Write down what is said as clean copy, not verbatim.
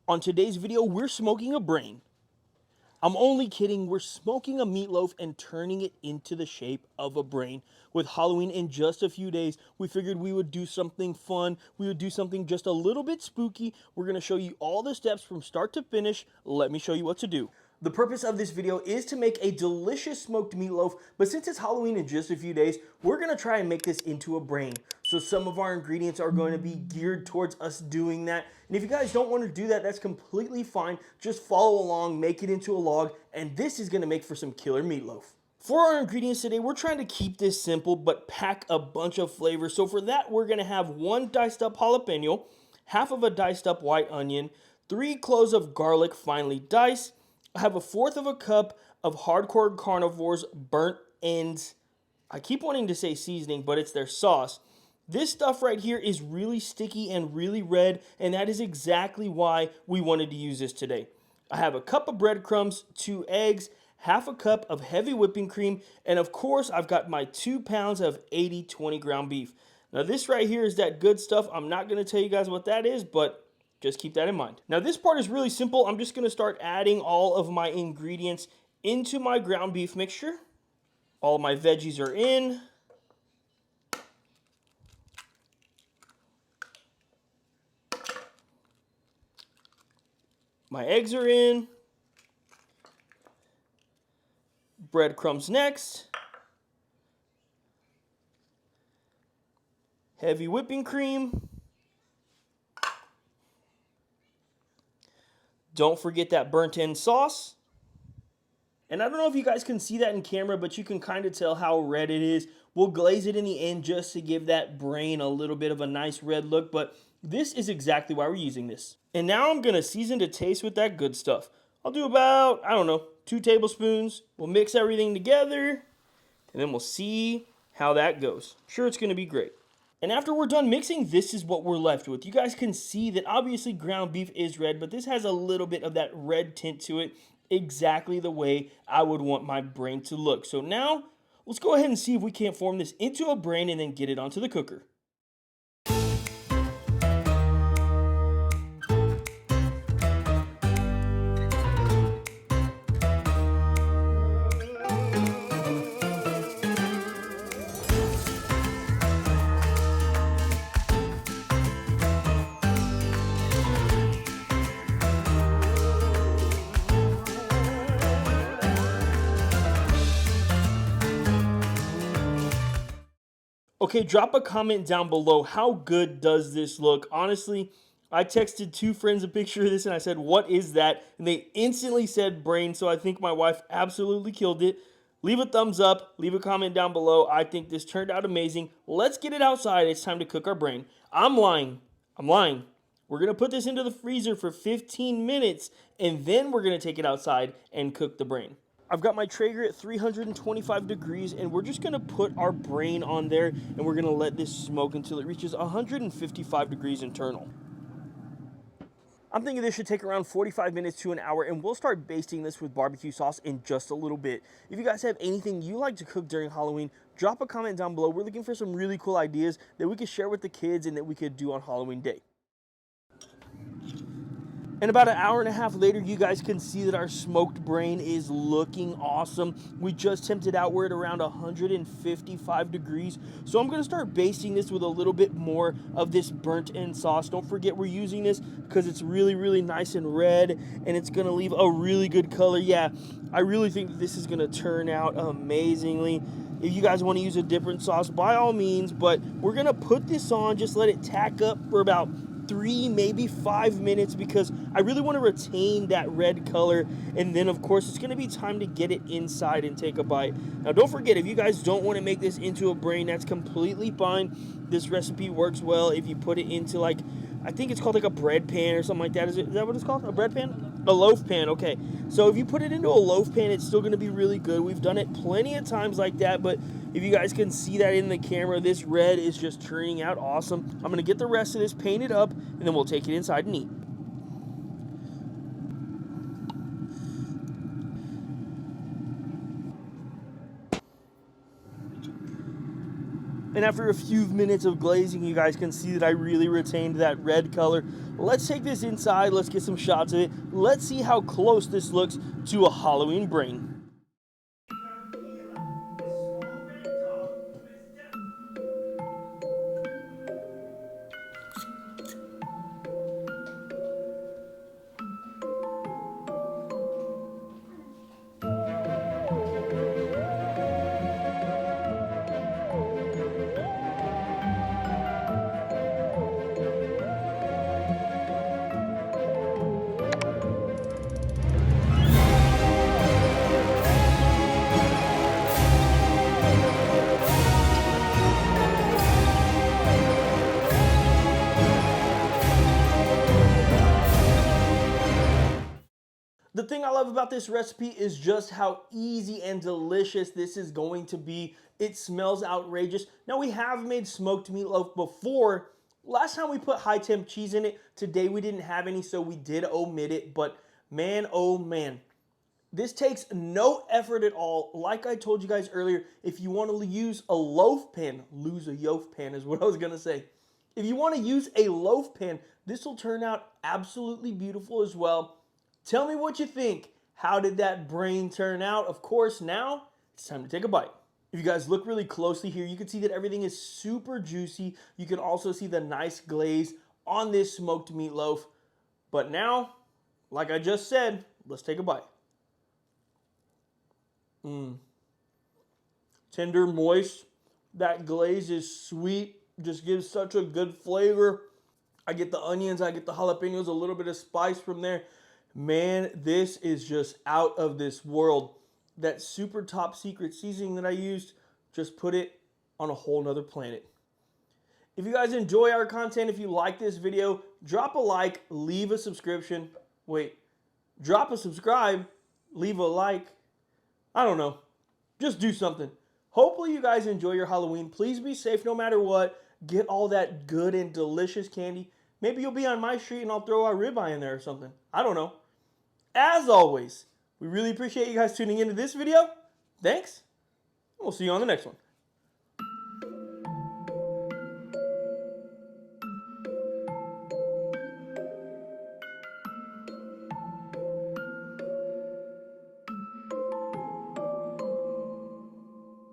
On today's video, we're smoking a brain. I'm only kidding, we're smoking a meatloaf and turning it into the shape of a brain. With Halloween in just a few days, we figured we would do something fun. We would do something just a little bit spooky. We're gonna show you all the steps from start to finish. Let me show you what to do. The purpose of this video is to make a delicious smoked meatloaf, but since it's Halloween in just a few days, we're gonna try and make this into a brain. So some of our ingredients are going to be geared towards us doing that. And if you guys don't want to do that, that's completely fine. Just follow along, make it into a log, and this is gonna make for some killer meatloaf. For our ingredients today, we're trying to keep this simple, but pack a bunch of flavors. So for that, we're gonna have 1 diced up jalapeno, half of a diced up white onion, 3 cloves of garlic finely diced. I have 1/4 of a cup of Hardcore Carnivore's burnt ends. I keep wanting to say seasoning, but it's their sauce. This stuff right here is really sticky and really red, and that is exactly why we wanted to use this today. I have a cup of breadcrumbs, 2 eggs, half a cup of heavy whipping cream, and of course, I've got my 2 pounds of 80/20 ground beef. Now this right here is that good stuff. I'm not going to tell you guys what that is, but just keep that in mind. Now this part is really simple. I'm just going to start adding all of my ingredients into my ground beef mixture. All of my veggies are in. My eggs are in. Breadcrumbs next. Heavy whipping cream. Don't forget that burnt end sauce. And I don't know if you guys can see that in camera, but you can kind of tell how red it is. We'll glaze it in the end just to give that brain a little bit of a nice red look, but this is exactly why we're using this. And now I'm gonna season to taste with that good stuff. I'll do about, I don't know, 2 tablespoons. We'll mix everything together, and then we'll see how that goes. Sure, it's gonna be great. And after we're done mixing, this is what we're left with. You guys can see that obviously ground beef is red, but this has a little bit of that red tint to it, exactly the way I would want my brain to look. So now, let's go ahead and see if we can't form this into a brain and then get it onto the cooker. Okay, drop a comment down below. How good does this look? Honestly, I texted 2 friends a picture of this and I said, what is that? And they instantly said brain, so I think my wife absolutely killed it. Leave a thumbs up, leave a comment down below. I think this turned out amazing. Let's get it outside. It's time to cook our brain. I'm lying. We're going to put this into the freezer for 15 minutes and then we're going to take it outside and cook the brain. I've got my Traeger at 325 degrees and we're just gonna put our brain on there and we're gonna let this smoke until it reaches 155 degrees internal. I'm thinking this should take around 45 minutes to an hour and we'll start basting this with barbecue sauce in just a little bit. If you guys have anything you like to cook during Halloween, drop a comment down below. We're looking for some really cool ideas that we could share with the kids and that we could do on Halloween day. And about an hour and a half later, you guys can see that our smoked brain is looking awesome. We just temped it out. We're at around 155 degrees. So I'm going to start basting this with a little bit more of this burnt end sauce. Don't forget we're using this because it's really, really nice and red. And it's going to leave a really good color. Yeah, I really think this is going to turn out amazingly. If you guys want to use a different sauce, by all means. But we're going to put this on, just let it tack up for about 3, maybe 5 minutes because I really want to retain that red color. And then of course it's going to be time to get it inside and take a bite. Now don't forget, if you guys don't want to make this into a brain, that's completely fine. This recipe works well if you put it into, like, I think it's called like a bread pan or something like that. Is that what it's called? A bread pan? A loaf pan, okay. So if you put it into a loaf pan, it's still going to be really good. We've done it plenty of times like that, but if you guys can see that in the camera, this red is just turning out awesome. I'm going to get the rest of this painted up, and then we'll take it inside and eat. And after a few minutes of glazing, you guys can see that I really retained that red color. Let's take this inside. Let's get some shots of it. Let's see how close this looks to a Halloween brain. The thing I love about this recipe is just how easy and delicious this is going to be. It smells outrageous. Now, we have made smoked meatloaf before. Last time we put high temp cheese in it. Today we didn't have any, so we did omit it. But man, oh man, this takes no effort at all. Like I told you guys earlier, if you want to use a loaf pan, lose a yoaf pan is what I was going to say. If you want to use a loaf pan, this will turn out absolutely beautiful as well. Tell me what you think. How did that brain turn out? Of course, now it's time to take a bite. If you guys look really closely here, you can see that everything is super juicy. You can also see the nice glaze on this smoked meatloaf. But now, like I just said, let's take a bite. Tender, moist. That glaze is sweet. Just gives such a good flavor. I get the onions, I get the jalapenos, a little bit of spice from there. Man, this is just out of this world. That super top secret seasoning that I used, just put it on a whole nother planet. If you guys enjoy our content, if you like this video, drop a like, leave a subscription. Wait, drop a subscribe, leave a like. I don't know. Just do something. Hopefully you guys enjoy your Halloween. Please be safe no matter what. Get all that good and delicious candy. Maybe you'll be on my street and I'll throw a ribeye in there or something. I don't know. As always, we really appreciate you guys tuning into this video. Thanks. We'll see you on the next one.